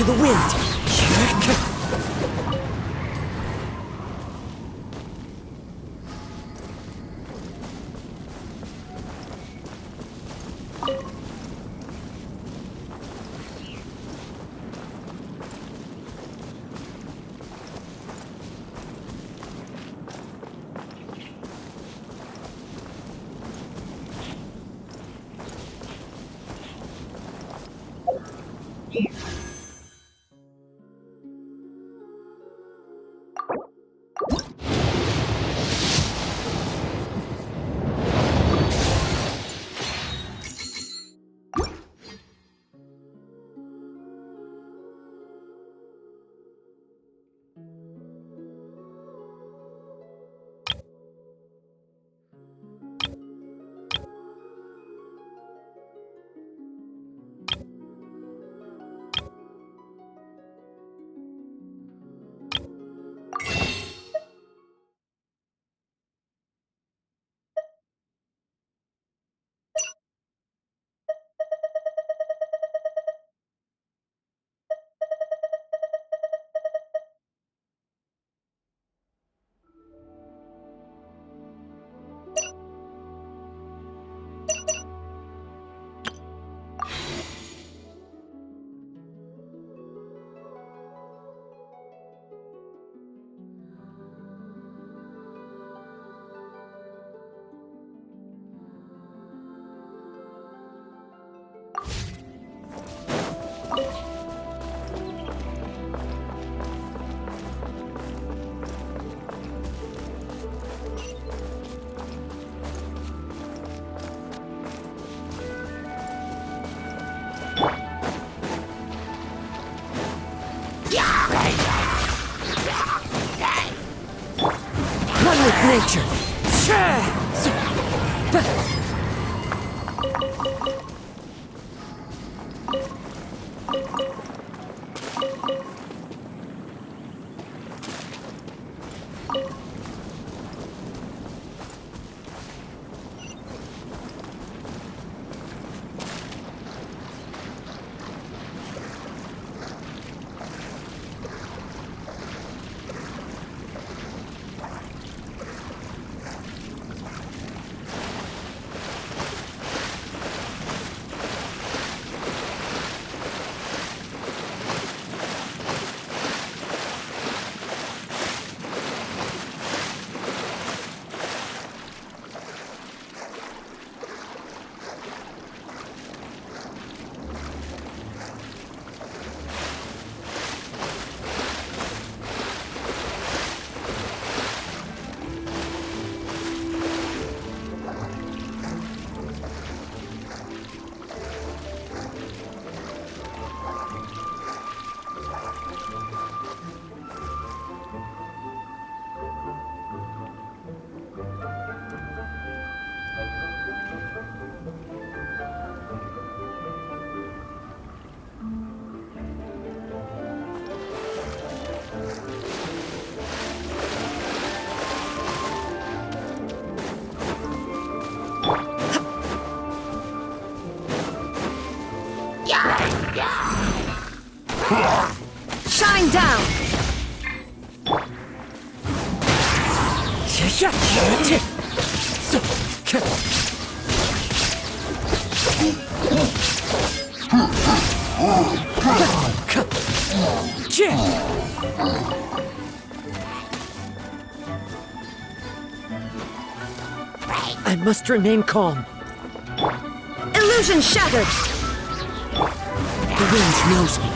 to the wind. One with nature. Shine down! I must remain calm. Illusion shattered! The wind knows me.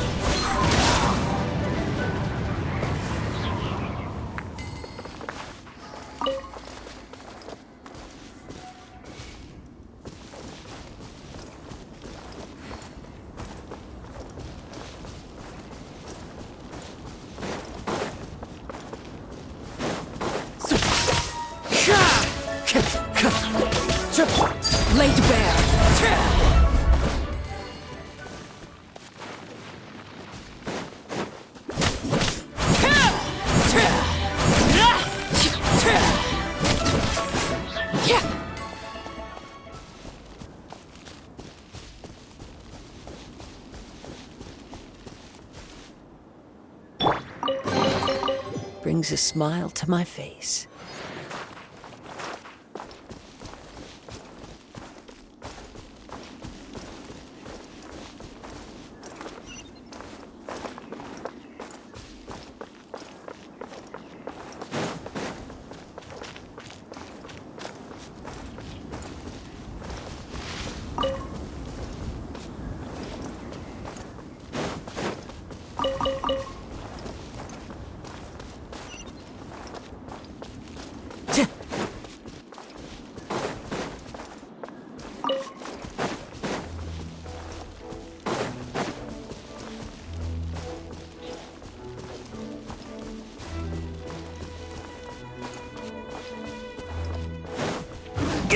Laid bare. brings a smile to my face.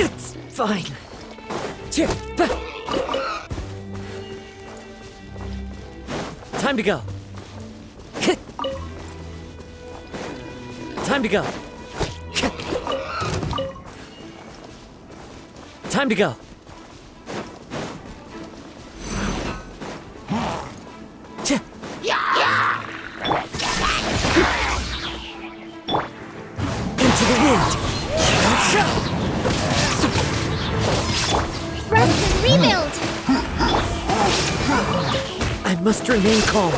It's fine. Time to go. Time to go. Time to go. Into the wind. Rest and rebuild! I must remain calm.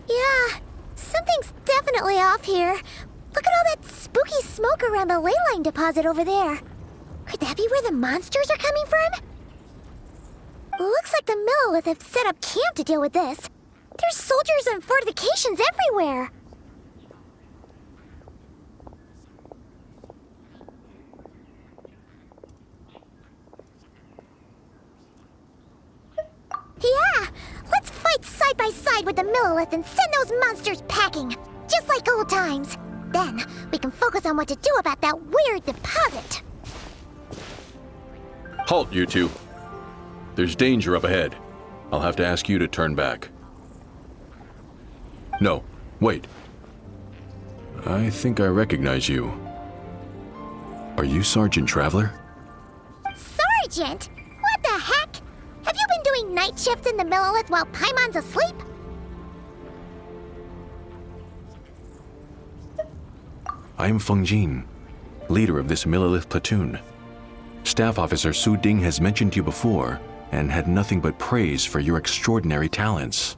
Yeah, something's definitely off here. Look at all that spooky smoke around the ley line deposit over there. Could that be where the monsters are coming from? Looks like the Millilith have set up camp to deal with this. There's soldiers and fortifications everywhere. Yeah, let's fight side by side with the Millilith and send those monsters packing, just like old times. Then, we can focus on what to do about that weird deposit. Halt, you two. There's danger up ahead. I'll have to ask you to turn back. No, wait. I think I recognize you. Are you Sergeant Traveler? Sergeant? What the heck? Have you been doing night shifts in the Millilith while Paimon's asleep? I am Feng Jin, leader of this Millilith platoon. Staff Officer Su Ding has mentioned you before and had nothing but praise for your extraordinary talents.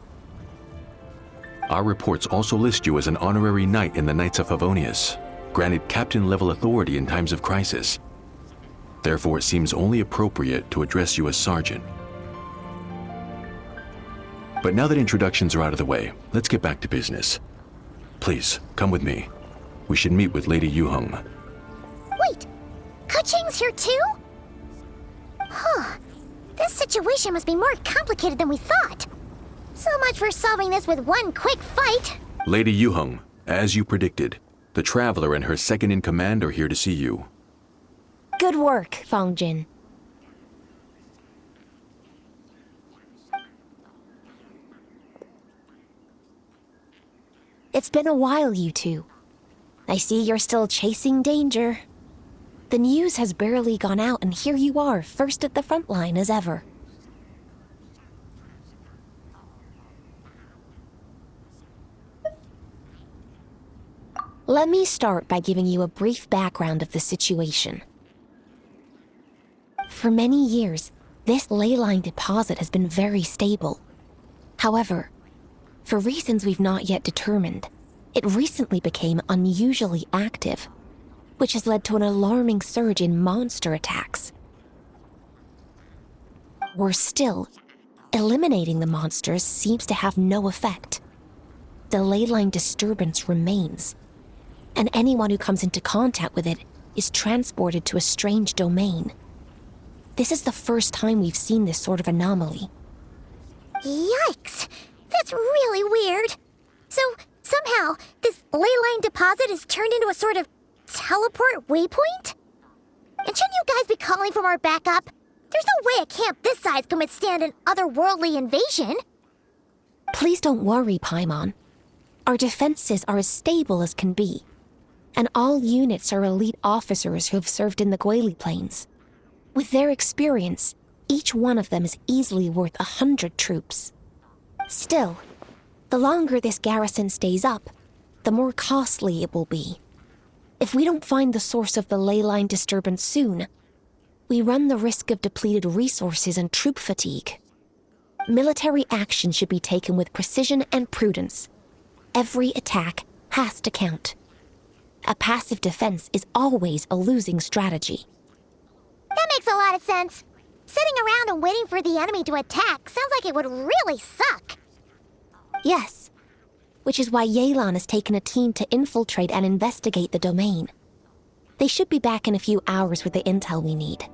Our reports also list you as an honorary knight in the Knights of Favonius, granted captain-level authority in times of crisis. Therefore, it seems only appropriate to address you as Sergeant. But now that introductions are out of the way, let's get back to business. Please, come with me. We should meet with Lady Yuheng. Wait, Keqing's here too? Huh. This situation must be more complicated than we thought. So much for solving this with one quick fight. Lady Yuheng, as you predicted, the Traveler and her second-in-command are here to see you. Good work, Feng Jin. It's been a while, you two. I see you're still chasing danger. The news has barely gone out, and here you are, first at the front line as ever. Let me start by giving you a brief background of the situation. For many years, this ley line deposit has been very stable. However, for reasons we've not yet determined, it recently became unusually active, which has led to an alarming surge in monster attacks. Worse still, eliminating the monsters seems to have no effect. The ley line disturbance remains, and anyone who comes into contact with it is transported to a strange domain. This is the first time we've seen this sort of anomaly. Yikes! That's really weird. So, somehow, this ley line deposit is turned into a sort of teleport waypoint? And shouldn't you guys be calling for more backup? There's no way a camp this size can withstand an otherworldly invasion. Please don't worry, Paimon. Our defenses are as stable as can be. And all units are elite officers who have served in the Guili Plains. With their experience, each one of them is easily worth 100 troops. Still, the longer this garrison stays up, the more costly it will be. If we don't find the source of the ley line disturbance soon, we run the risk of depleted resources and troop fatigue. Military action should be taken with precision and prudence. Every attack has to count. A passive defense is always a losing strategy. That makes a lot of sense. Sitting around and waiting for the enemy to attack sounds like it would really suck. Yes, which is why Yelan has taken a team to infiltrate and investigate the domain. They should be back in a few hours with the intel we need.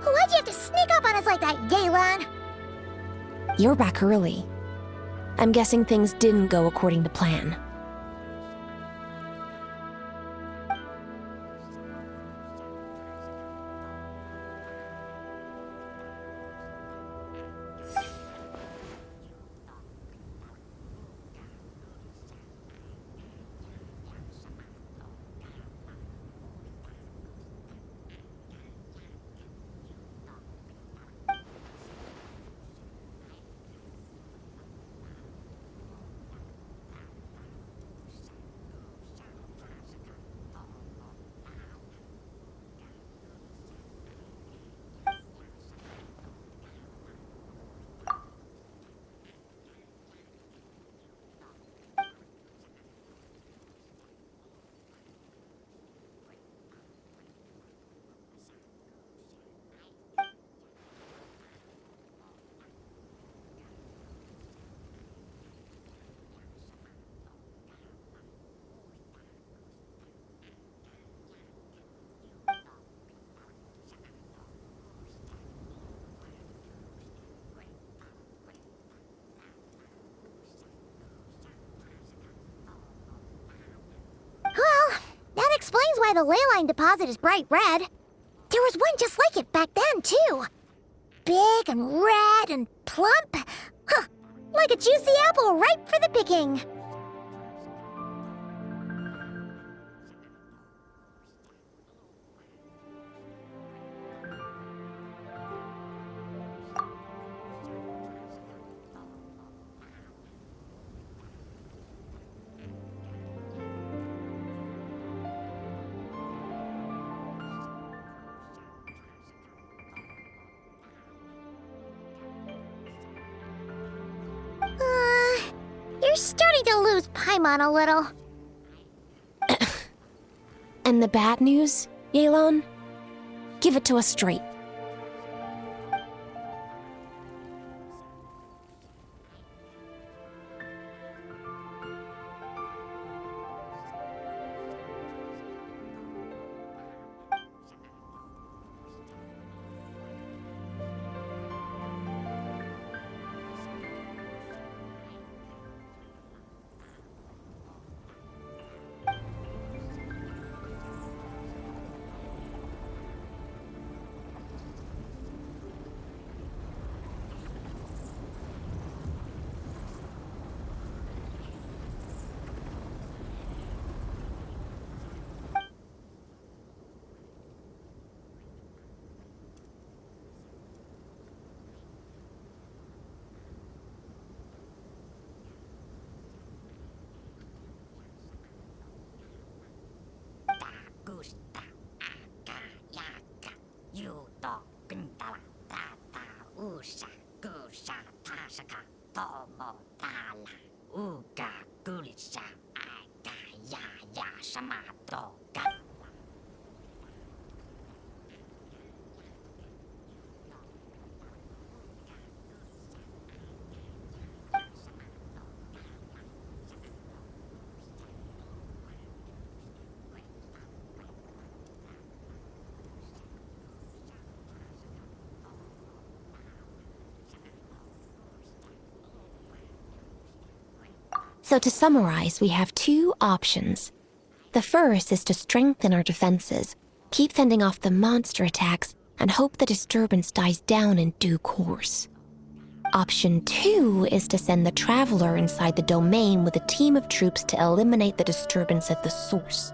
Why'd you have to sneak up on us like that, Yelan? You're back early. I'm guessing things didn't go according to plan. Well, that explains why the ley line deposit is bright red. There was one just like it back then, too. Big and red and plump. Huh, like a juicy apple ripe for the picking. You're starting to lose Paimon a little. And the bad news, Yelan? Give it to us straight. Kusha, kusha, tashaka, tomo, tala, uga, gulisha, aga, ya, shamato, ga. So to summarize, we have two options. The first is to strengthen our defenses, keep fending off the monster attacks, and hope the disturbance dies down in due course. Option 2 is to send the Traveler inside the domain with a team of troops to eliminate the disturbance at the source.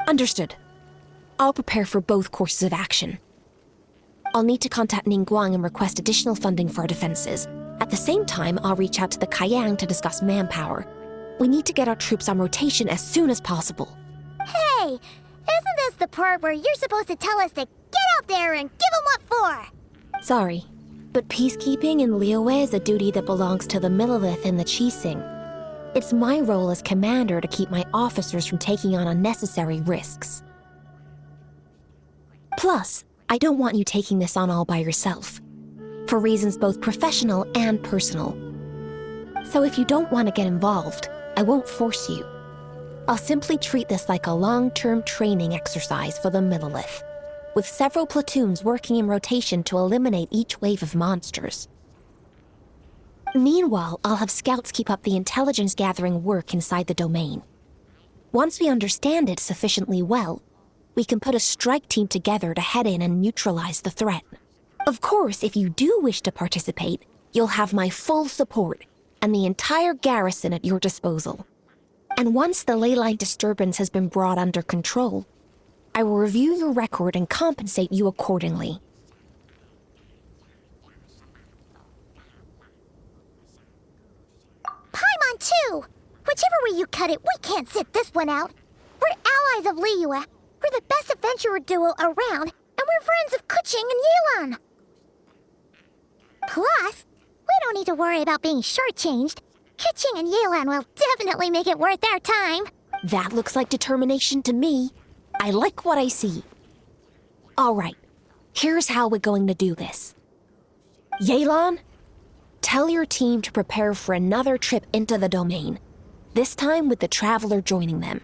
Understood. I'll prepare for both courses of action. I'll need to contact Ningguang and request additional funding for our defenses. At the same time, I'll reach out to the Kayang to discuss manpower. We need to get our troops on rotation as soon as possible. Hey, isn't this the part where you're supposed to tell us to get out there and give them what for? Sorry, but peacekeeping in Liyue is a duty that belongs to the Millilith and the Qixing. It's my role as commander to keep my officers from taking on unnecessary risks. Plus, I don't want you taking this on all by yourself, for reasons both professional and personal. So if you don't want to get involved, I won't force you. I'll simply treat this like a long-term training exercise for the Millilith, with several platoons working in rotation to eliminate each wave of monsters. Meanwhile, I'll have scouts keep up the intelligence-gathering work inside the domain. Once we understand it sufficiently well, we can put a strike team together to head in and neutralize the threat. Of course, if you do wish to participate, you'll have my full support and the entire garrison at your disposal. And once the leyline disturbance has been brought under control, I will review your record and compensate you accordingly. Paimon too! Whichever way you cut it, we can't sit this one out. We're allies of Liyue. We're the best adventurer duo around, and we're friends of Kuching and Yelan. Plus, we don't need to worry about being shortchanged. Kuching and Yelan will definitely make it worth our time. That looks like determination to me. I like what I see. All right, here's how we're going to do this. Yelan, tell your team to prepare for another trip into the domain, this time with the Traveler joining them.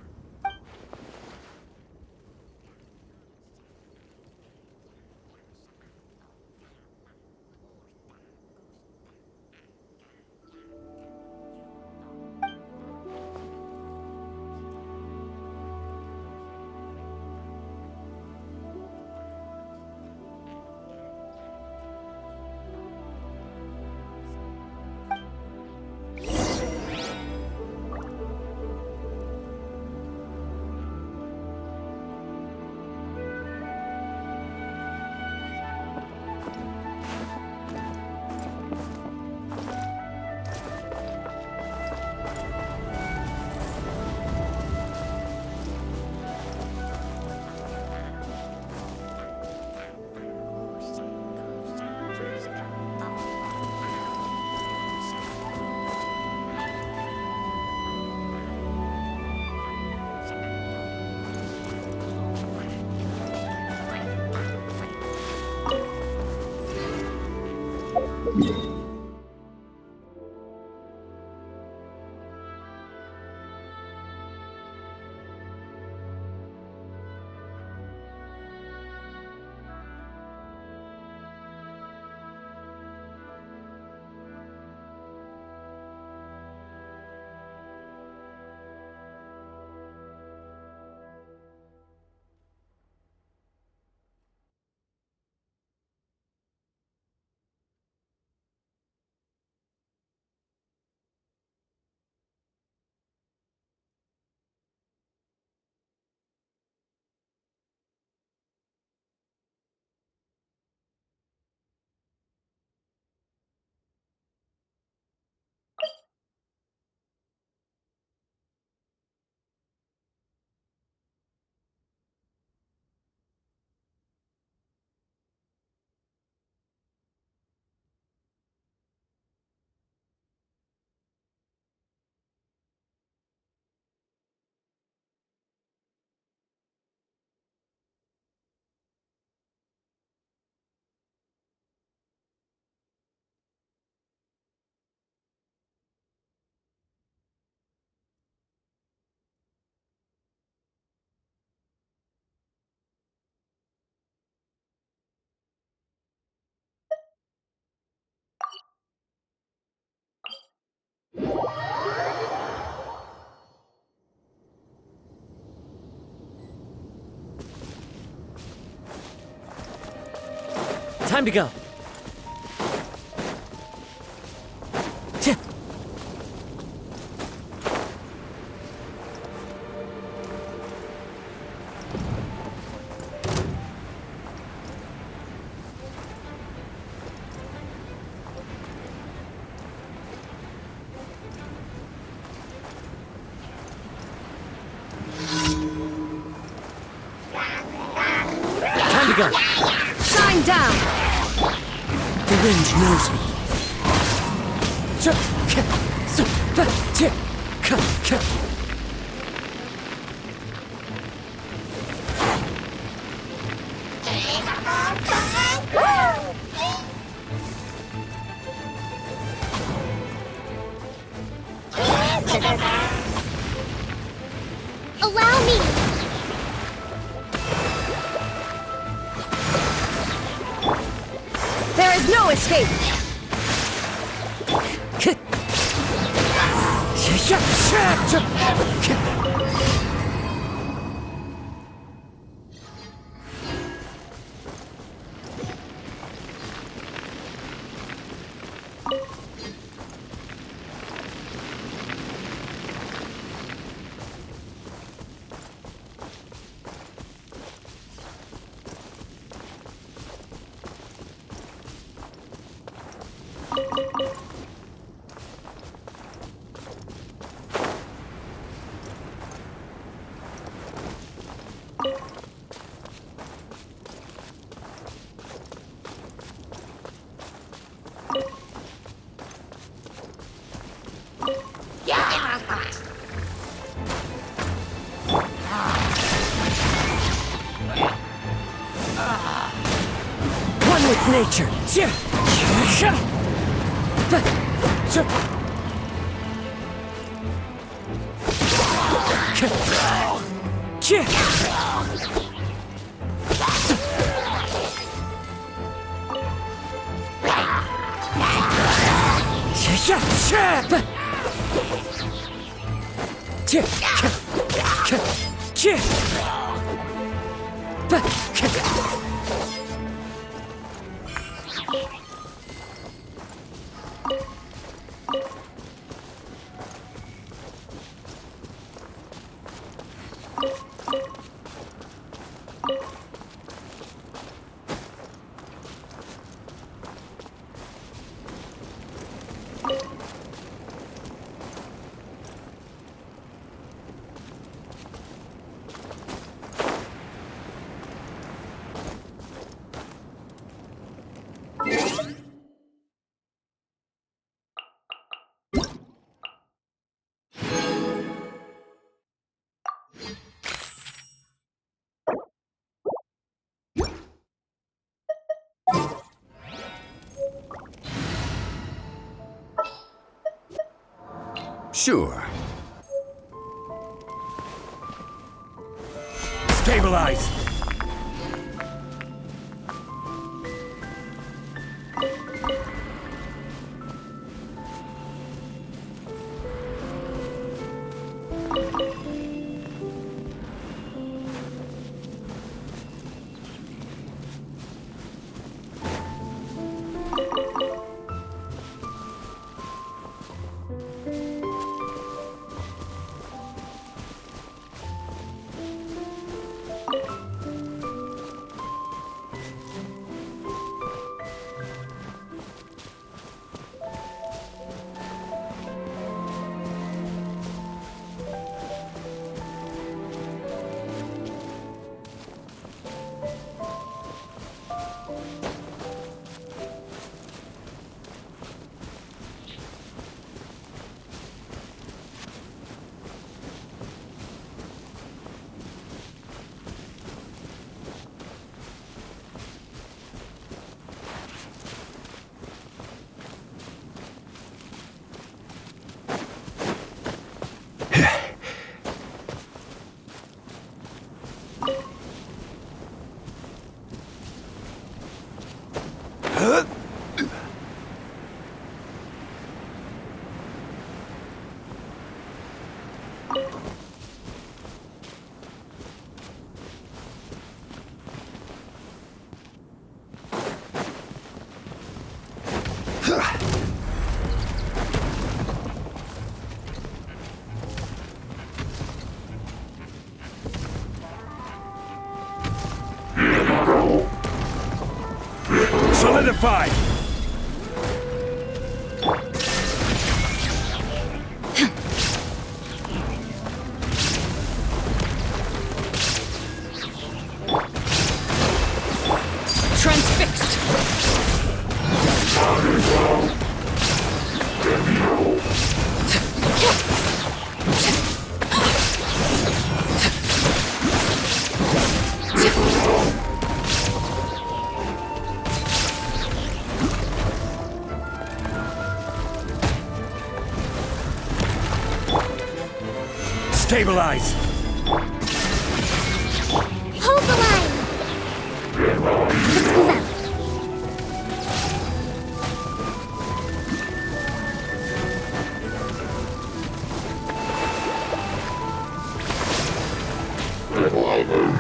Time to go. Tch. Time to go. Shine down! The range knows me. Allow me! There is no escape! One with nature. Sure. Stabilize. Solidify! Transfixed. Stabilize! Hold the line! Let's move out.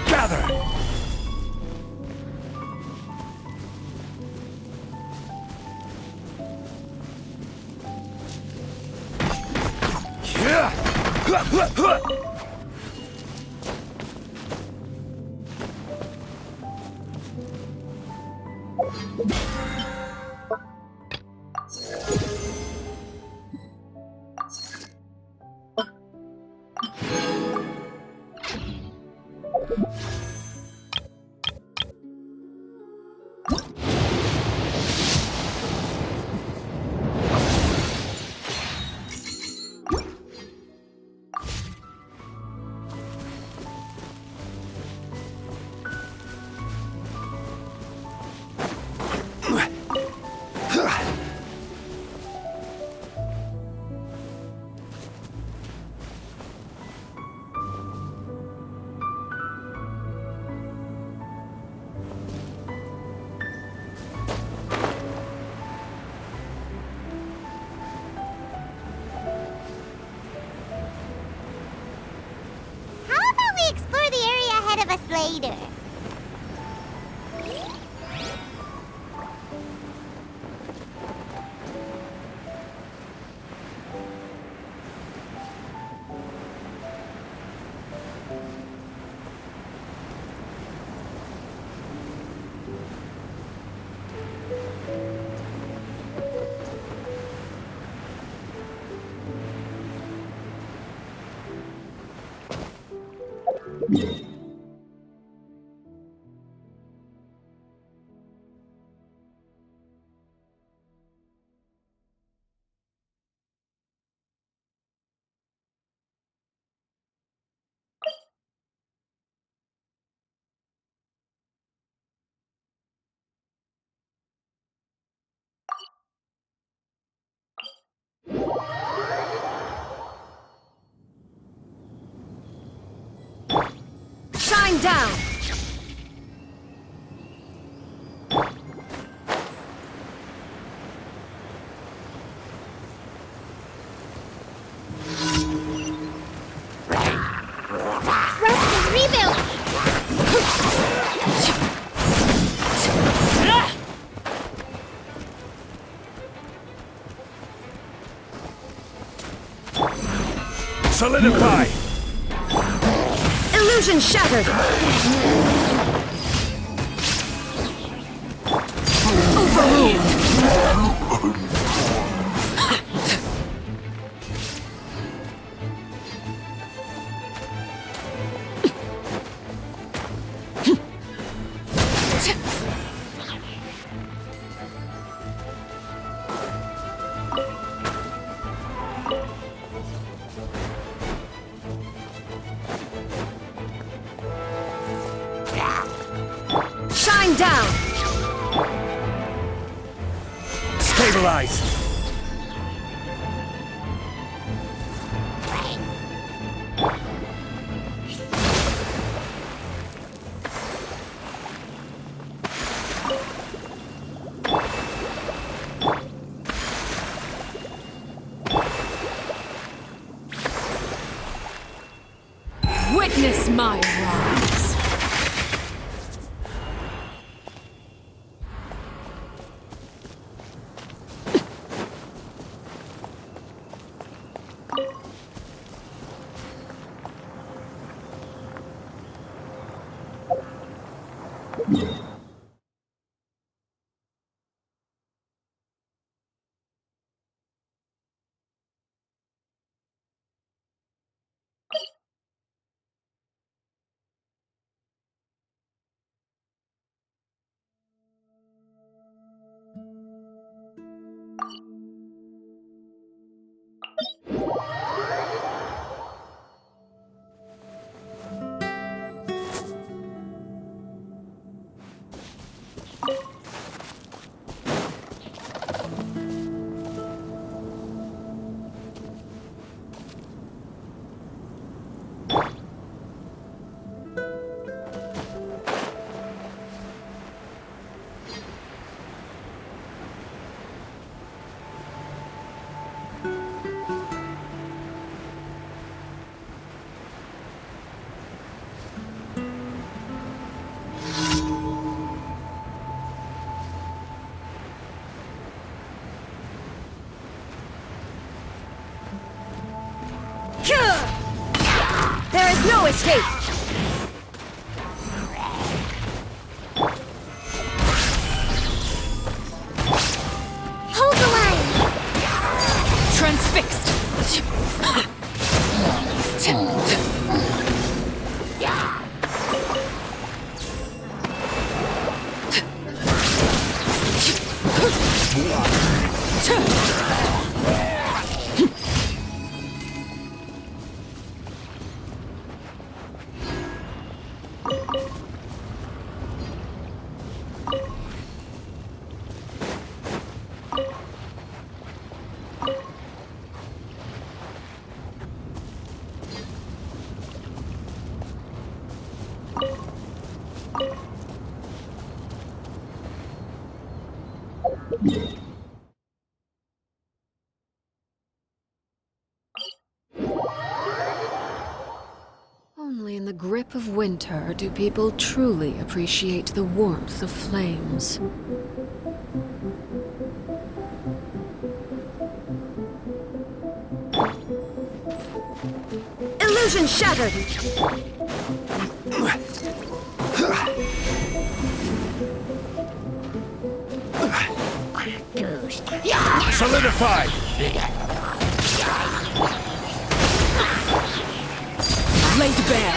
Gather! How about we explore the area ahead of us later? Shine down. Rest and rebuild! Solidify! Illusion shattered. Overruled. Witness my rise. There is no escape! Hold the line! Transfixed! Only in the grip of winter do people truly appreciate the warmth of flames. Illusion shattered! Solidified! Laid bare!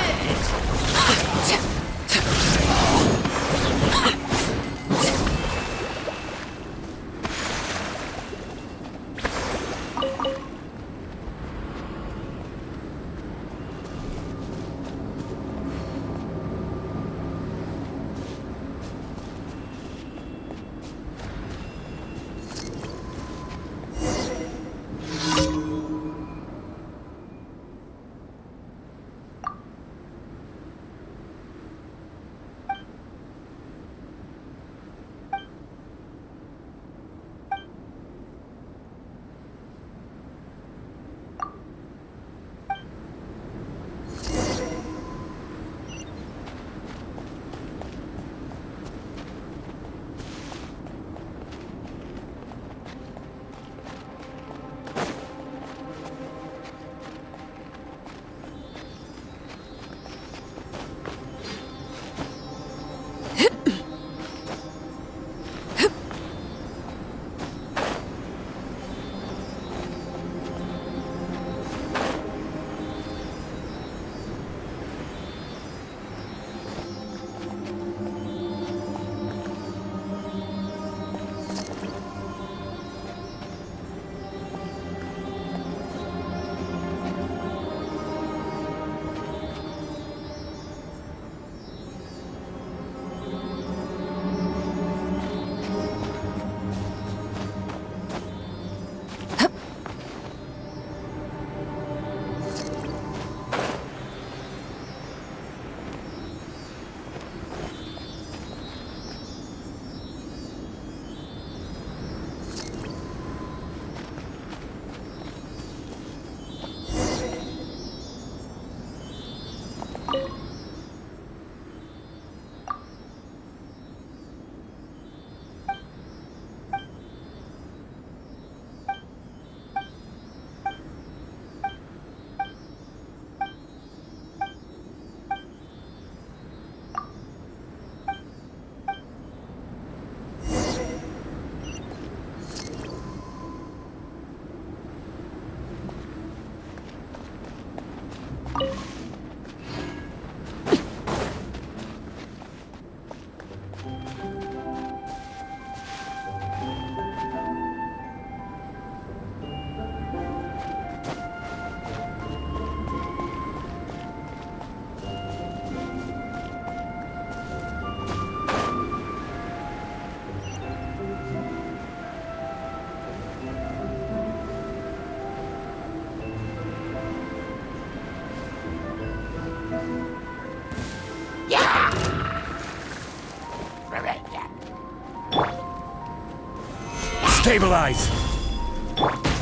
Stabilize!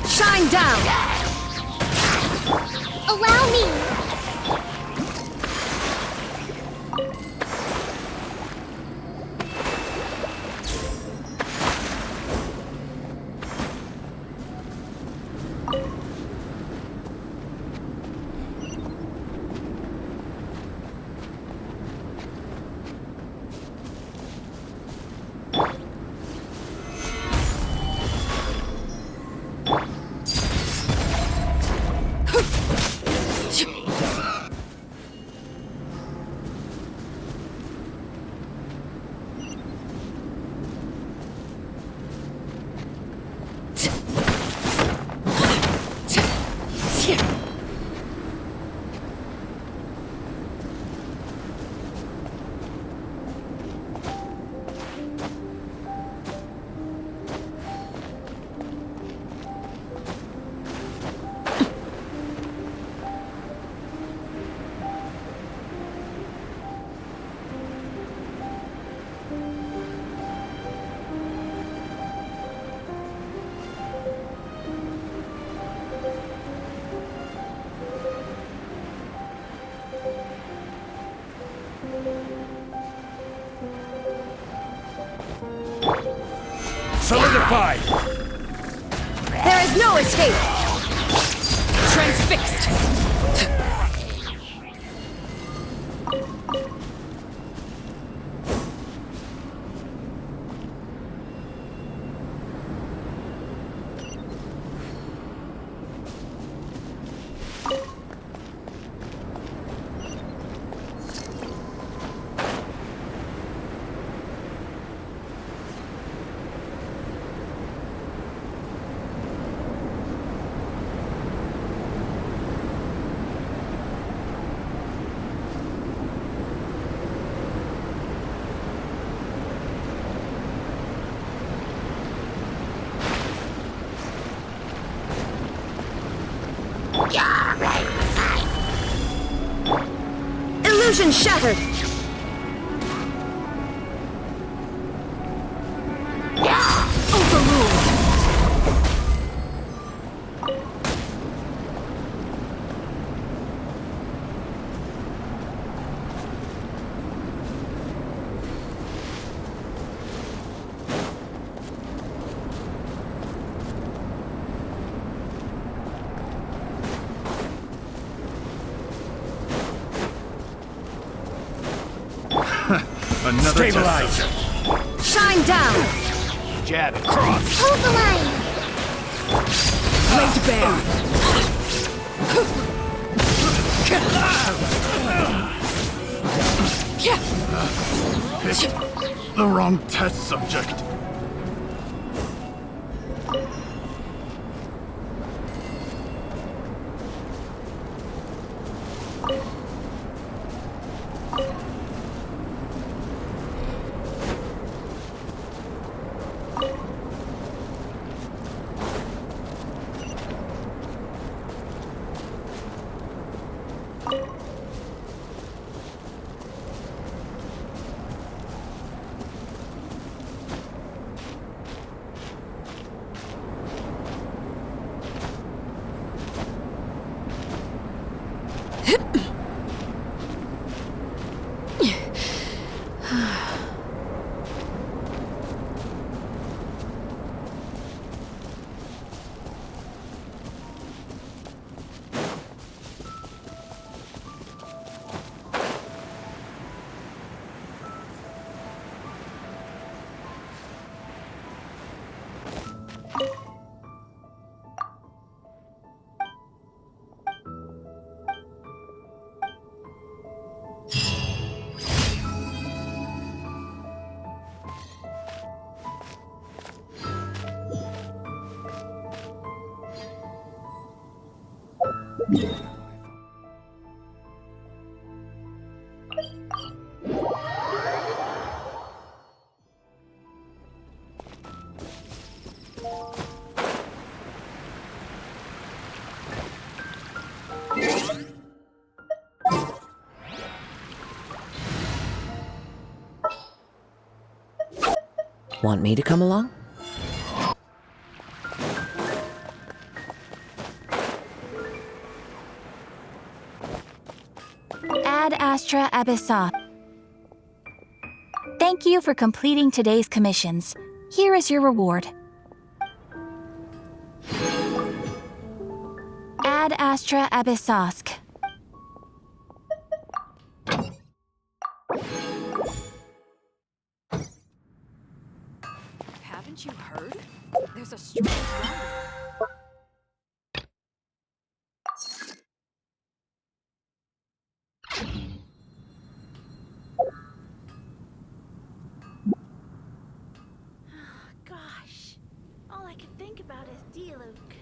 Shine down! Allow me! Solidify! There is no escape! Transfixed! Illusion shattered! Overruled! Another Stabilize! Shine down! Jab and cross! Hold the line! Laid bare! Picked the wrong test subject. Want me to come along? Ad Astra Abyssa. Thank you for completing today's commissions. Here is your reward. Ad Astra Abyssosk. Haven't you heard? There's a strange rumble. Gosh, all I can think about is Diluc.